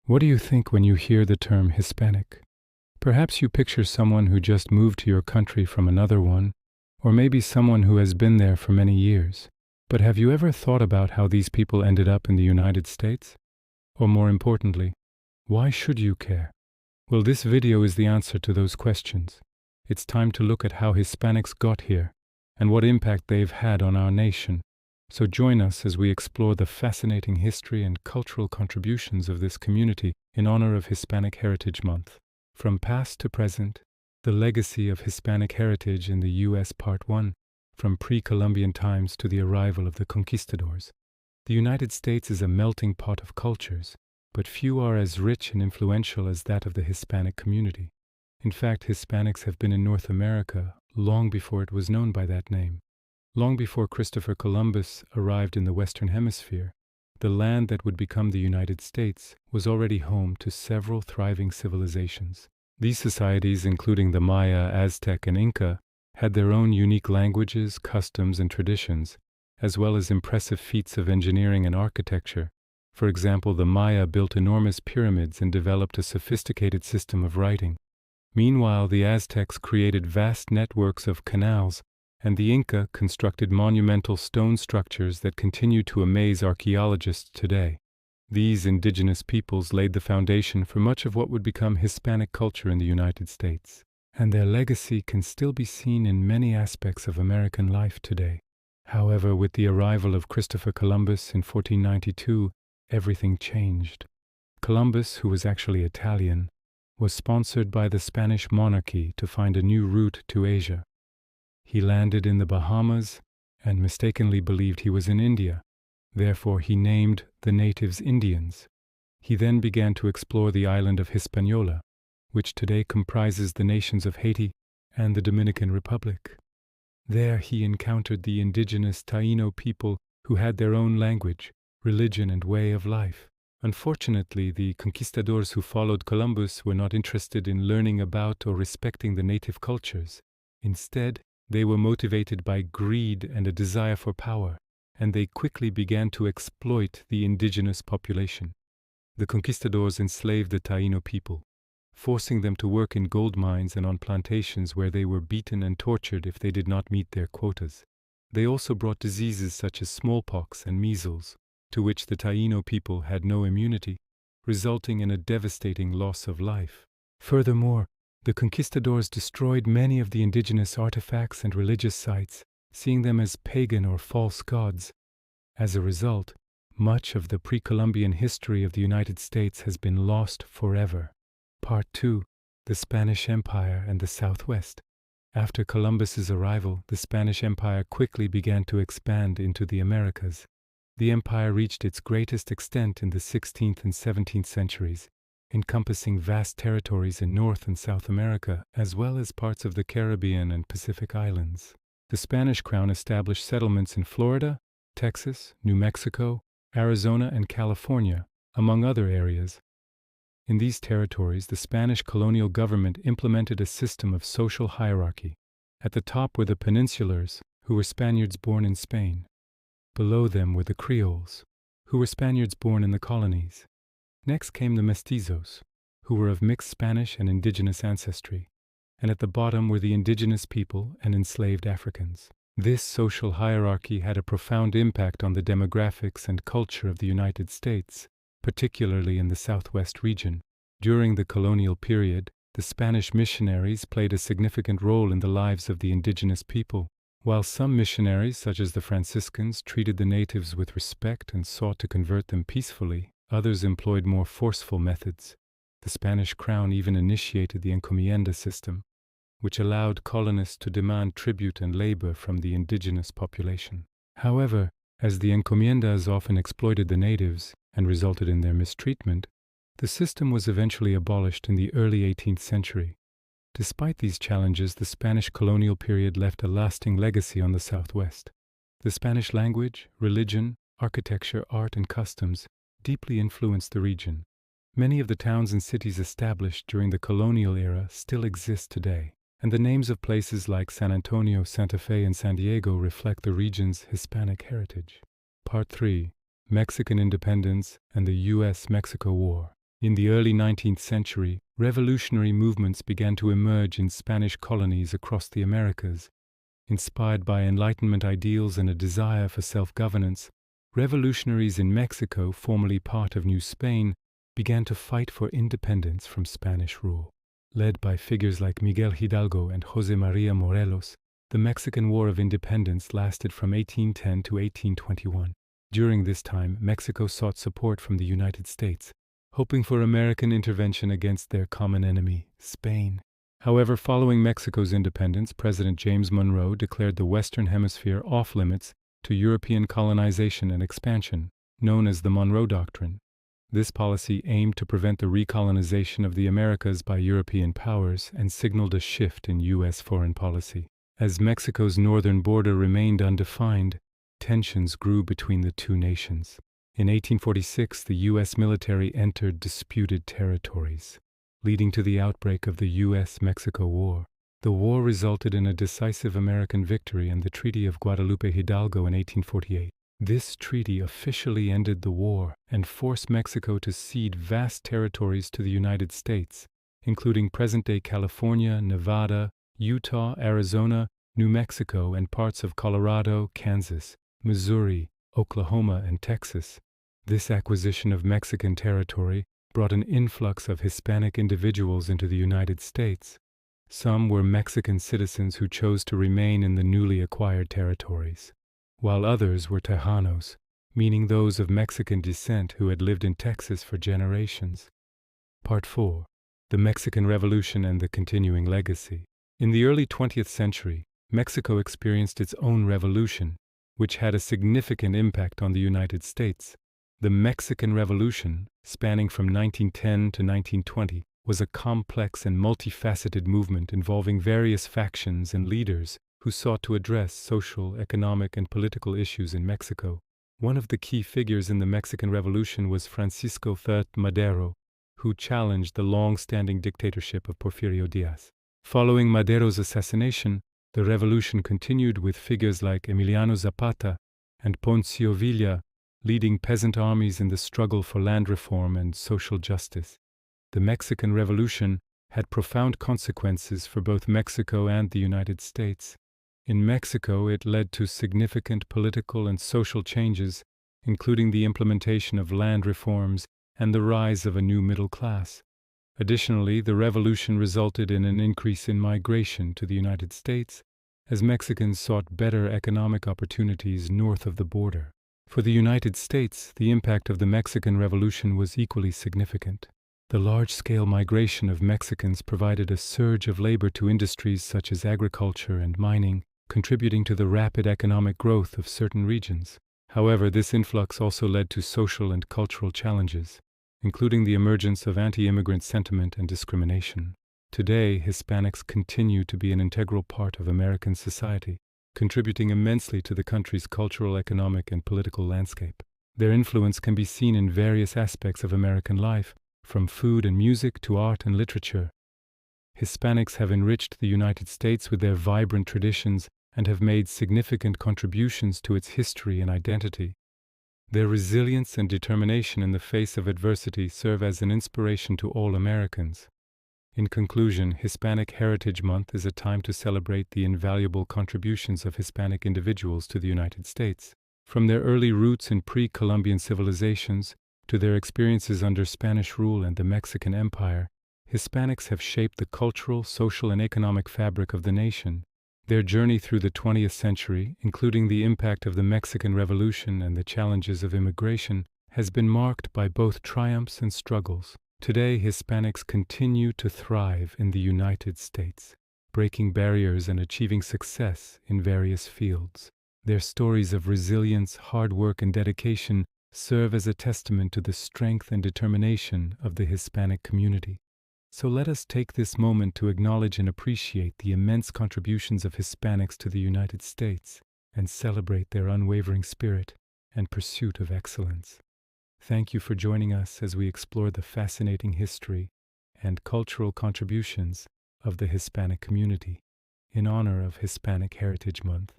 What do you think when you hear the term Hispanic? Perhaps you picture someone who just moved to your country from another one, or maybe someone who has been there for many years. But have you ever thought about how these people ended up in the United States? Or more importantly, why should you care? Well, this video is the answer to those questions. It's time to look at how Hispanics got here and what impact they've had on our nation. So join us as we explore the fascinating history and cultural contributions of this community in honor of Hispanic Heritage Month. From past to present, the legacy of Hispanic heritage in the U.S. Part 1, from pre-Columbian times to the arrival of the conquistadors. The United States is a melting pot of cultures, but few are as rich and influential as that of the Hispanic community. In fact, Hispanics have been in North America long before it was known by that name. Long before Christopher Columbus arrived in the Western Hemisphere, the land that would become the United States was already home to several thriving civilizations. These societies, including the Maya, Aztec, and Inca, had their own unique languages, customs, and traditions, as well as impressive feats of engineering and architecture. For example, the Maya built enormous pyramids and developed a sophisticated system of writing. Meanwhile, the Aztecs created vast networks of canals, and the Inca constructed monumental stone structures that continue to amaze archaeologists today. These indigenous peoples laid the foundation for much of what would become Hispanic culture in the United States, and their legacy can still be seen in many aspects of American life today. However, with the arrival of Christopher Columbus in 1492, everything changed. Columbus, who was actually Italian, was sponsored by the Spanish monarchy to find a new route to Asia. He landed in the Bahamas and mistakenly believed he was in India. Therefore, he named the natives Indians. He then began to explore the island of Hispaniola, which today comprises the nations of Haiti and the Dominican Republic. There he encountered the indigenous Taino people who had their own language, religion, and way of life. Unfortunately, the conquistadors who followed Columbus were not interested in learning about or respecting the native cultures. Instead, they were motivated by greed and a desire for power, and they quickly began to exploit the indigenous population. The conquistadors enslaved the Taino people, forcing them to work in gold mines and on plantations where they were beaten and tortured if they did not meet their quotas. They also brought diseases such as smallpox and measles, to which the Taino people had no immunity, resulting in a devastating loss of life. Furthermore, the conquistadors destroyed many of the indigenous artifacts and religious sites, seeing them as pagan or false gods. As a result, much of the pre-Columbian history of the United States has been lost forever. Part 2. The Spanish Empire and the Southwest. After Columbus's arrival, the Spanish Empire quickly began to expand into the Americas. The empire reached its greatest extent in the 16th and 17th centuries, encompassing vast territories in North and South America, as well as parts of the Caribbean and Pacific Islands. The Spanish crown established settlements in Florida, Texas, New Mexico, Arizona, and California, among other areas. In these territories, the Spanish colonial government implemented a system of social hierarchy. At the top were the peninsulars, who were Spaniards born in Spain. Below them were the Creoles, who were Spaniards born in the colonies. Next came the mestizos, who were of mixed Spanish and indigenous ancestry, and at the bottom were the indigenous people and enslaved Africans. This social hierarchy had a profound impact on the demographics and culture of the United States, particularly in the Southwest region. During the colonial period, the Spanish missionaries played a significant role in the lives of the indigenous people. While some missionaries, such as the Franciscans, treated the natives with respect and sought to convert them peacefully, others employed more forceful methods. The Spanish crown even initiated the encomienda system, which allowed colonists to demand tribute and labor from the indigenous population. However, as the encomiendas often exploited the natives and resulted in their mistreatment, the system was eventually abolished in the early 18th century. Despite these challenges, the Spanish colonial period left a lasting legacy on the Southwest. The Spanish language, religion, architecture, art, and customs deeply influenced the region. Many of the towns and cities established during the colonial era still exist today, and the names of places like San Antonio, Santa Fe, and San Diego reflect the region's Hispanic heritage. Part 3. Mexican Independence and the U.S.-Mexico War. In the early 19th century, revolutionary movements began to emerge in Spanish colonies across the Americas. Inspired by Enlightenment ideals and a desire for self-governance, revolutionaries in Mexico, formerly part of New Spain, began to fight for independence from Spanish rule. Led by figures like Miguel Hidalgo and José María Morelos, the Mexican War of Independence lasted from 1810 to 1821. During this time, Mexico sought support from the United States, hoping for American intervention against their common enemy, Spain. However, following Mexico's independence, President James Monroe declared the Western Hemisphere off-limits to European colonization and expansion, known as the Monroe Doctrine. This policy aimed to prevent the recolonization of the Americas by European powers and signaled a shift in U.S. foreign policy. As Mexico's northern border remained undefined, tensions grew between the two nations. In 1846, the U.S. military entered disputed territories, leading to the outbreak of the U.S.-Mexico War. The war resulted in a decisive American victory and the Treaty of Guadalupe Hidalgo in 1848. This treaty officially ended the war and forced Mexico to cede vast territories to the United States, including present-day California, Nevada, Utah, Arizona, New Mexico, and parts of Colorado, Kansas, Missouri, Oklahoma, and Texas. This acquisition of Mexican territory brought an influx of Hispanic individuals into the United States. Some were Mexican citizens who chose to remain in the newly acquired territories, while others were Tejanos, meaning those of Mexican descent who had lived in Texas for generations. Part 4. The Mexican Revolution and the Continuing Legacy. In the early 20th century, Mexico experienced its own revolution, which had a significant impact on the United States. The Mexican Revolution, spanning from 1910 to 1920, was a complex and multifaceted movement involving various factions and leaders who sought to address social, economic, and political issues in Mexico. One of the key figures in the Mexican Revolution was Francisco I. Madero, who challenged the long-standing dictatorship of Porfirio Díaz. Following Madero's assassination, the revolution continued with figures like Emiliano Zapata and Poncio Villa leading peasant armies in the struggle for land reform and social justice. The Mexican Revolution had profound consequences for both Mexico and the United States. In Mexico, it led to significant political and social changes, including the implementation of land reforms and the rise of a new middle class. Additionally, the revolution resulted in an increase in migration to the United States, as Mexicans sought better economic opportunities north of the border. For the United States, the impact of the Mexican Revolution was equally significant. The large-scale migration of Mexicans provided a surge of labor to industries such as agriculture and mining, contributing to the rapid economic growth of certain regions. However, this influx also led to social and cultural challenges, including the emergence of anti-immigrant sentiment and discrimination. Today, Hispanics continue to be an integral part of American society, contributing immensely to the country's cultural, economic, and political landscape. Their influence can be seen in various aspects of American life, from food and music to art and literature. Hispanics have enriched the United States with their vibrant traditions and have made significant contributions to its history and identity. Their resilience and determination in the face of adversity serve as an inspiration to all Americans. In conclusion, Hispanic Heritage Month is a time to celebrate the invaluable contributions of Hispanic individuals to the United States. From their early roots in pre-Columbian civilizations to their experiences under Spanish rule and the Mexican Empire, Hispanics have shaped the cultural, social, and economic fabric of the nation. Their journey through the 20th century, including the impact of the Mexican Revolution and the challenges of immigration, has been marked by both triumphs and struggles. Today, Hispanics continue to thrive in the United States, breaking barriers and achieving success in various fields. Their stories of resilience, hard work, and dedication serve as a testament to the strength and determination of the Hispanic community. So let us take this moment to acknowledge and appreciate the immense contributions of Hispanics to the United States and celebrate their unwavering spirit and pursuit of excellence. Thank you for joining us as we explore the fascinating history and cultural contributions of the Hispanic community in honor of Hispanic Heritage Month.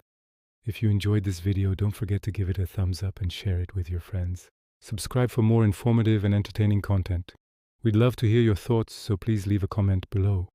If you enjoyed this video, don't forget to give it a thumbs up and share it with your friends. Subscribe for more informative and entertaining content. We'd love to hear your thoughts, so please leave a comment below.